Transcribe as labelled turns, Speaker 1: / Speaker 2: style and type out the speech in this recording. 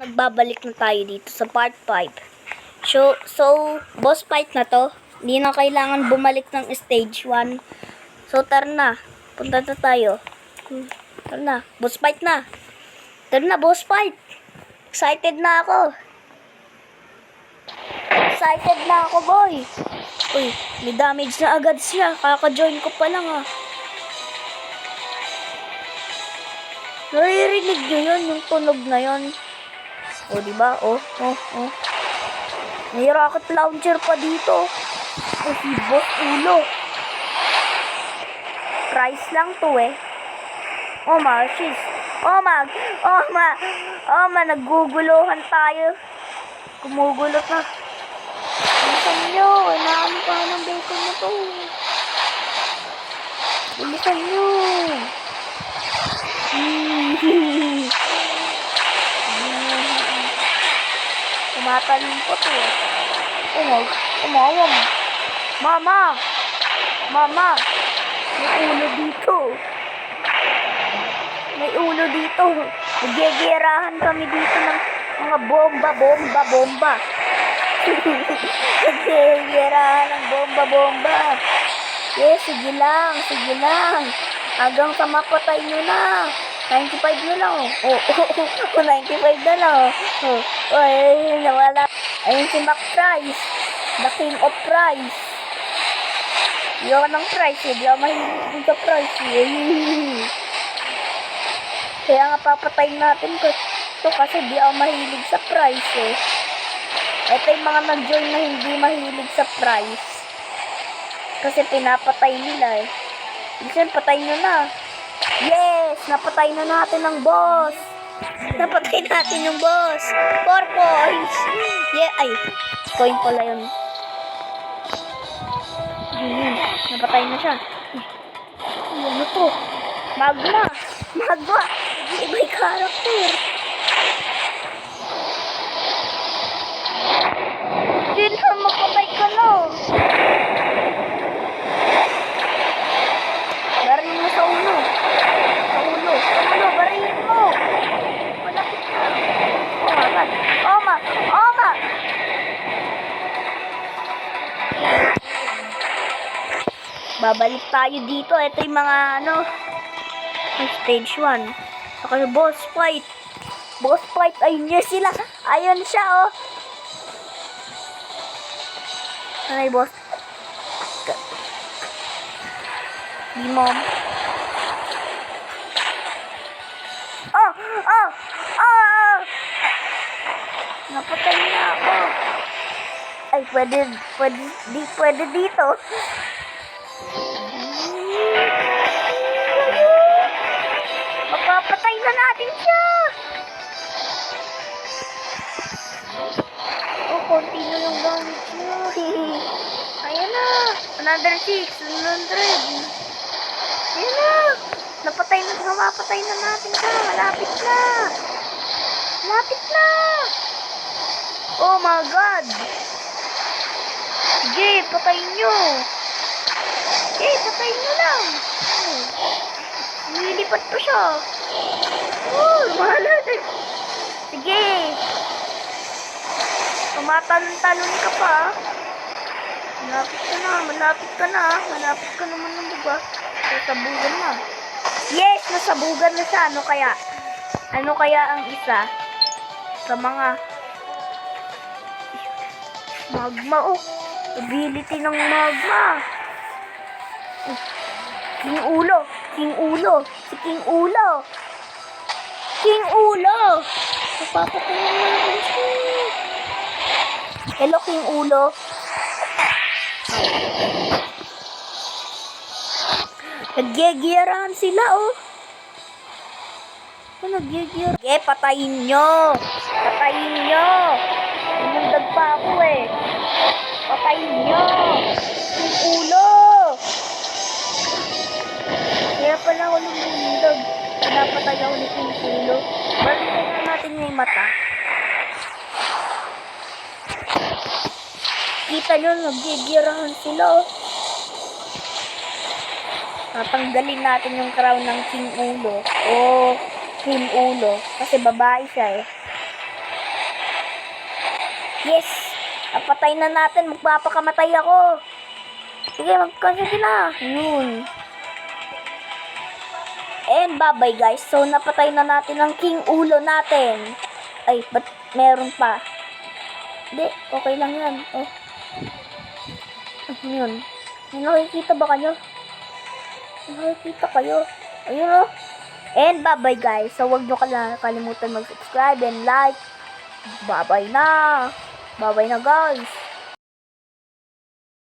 Speaker 1: Nagbabalik na tayo dito sa part 5. So, boss fight na to. Hindi na kailangan bumalik ng stage 1. So, tara na. Punta na tayo. Tara na. Boss fight na. Tara na, boss fight. Excited na ako. Excited na ako, boy. Uy, may damage na agad siya. Kaka-join ko pa lang, ah. Naririnig nyo yun, yung tunog na yun. O, diba? Oh. May rocket launcher pa dito. O, si Boss Ulo. Price lang to, eh. Oh, Marshis. Nagguguluhan tayo. Kumugulot na. Bilisan nyo. Inaano pa ng bacon na to. Bilisan nyo. Tumatalong po to, eh. Umawam. Mama! May ulo dito. Nagyegerahan kami dito ng mga bomba. Nagyegerahan ng bomba. Yes, sige lang. Hanggang sa mapatay nyo na. 95 na lang. 95 na lang. Ay, nawala. Ayun si Mac Price. The King of Price. Yung ng price, eh. Di ako mahilig sa price, eh. Kaya nga papatayin natin ko. So, kasi di ako mahilig sa price, eh. Ito yung mga nag-join na hindi mahilig sa price. Kasi pinapatay nila, eh. Minsan, patay nyo na. Yes! Napatay na natin ang boss. 4 points. Yeah, ay. Coin pala yun. Napatay na siya. Ano to? Magma. Iba'y character. Hindi na makapay ka na. Barin mo sa ulo. Barin mo. Malapit na. Oma. Babalik tayo dito. Ito yung mga stage 1. Saka boss fight. Ayun niya sila. Ayun siya, oh. Ay, boss. Di mom. Napatay na ako. Ay, pwede dito. Mapapatay na natin siya. Konti na yung gamit niya. Ayan na. 106. Ayan na. Mapapatay na natin siya. Malapit na. Oh my God. Sige, patayin nyo. Patayin nyo lang. Nililipat pa siya. Mahala na. Sige. Tumatalon ka pa. Malapit ka naman ng buga. Nasabugan na. Yes, nasabugan na siya. Ano kaya ang isa sa mga magma, oh. Ability ng magma. King Ulo. Si King Ulo. Napapatay na natin siya. Hello, King Ulo. Nagyegerahan sila, oh. Nagyegerahan. Patayin nyo. Umundag pa ako, eh. Patayin nyo. King Ulo. Kaya pala ako lumundag. Pinapatay ako ni King Ulo. Balikan na natin niya yung mata. Kita nyo, nagyegerahan sila, oh. Tatanggalin natin yung crown ng King Ulo. King Ulo. Kasi babae siya, eh. Yes! Napatay na natin. Magpapakamatay ako. Sige, sige na. Yun. And bye-bye guys. So, napatay na natin ang king ulo natin. Ay, ba't meron pa? Hindi, okay lang yan. Oh. Yun. May nakikita ba kayo? May nakikita kayo? Ayun oh. And bye-bye guys. So, huwag nyo kalimutan mag-subscribe and like. Bye-bye na. Bye-bye na guys.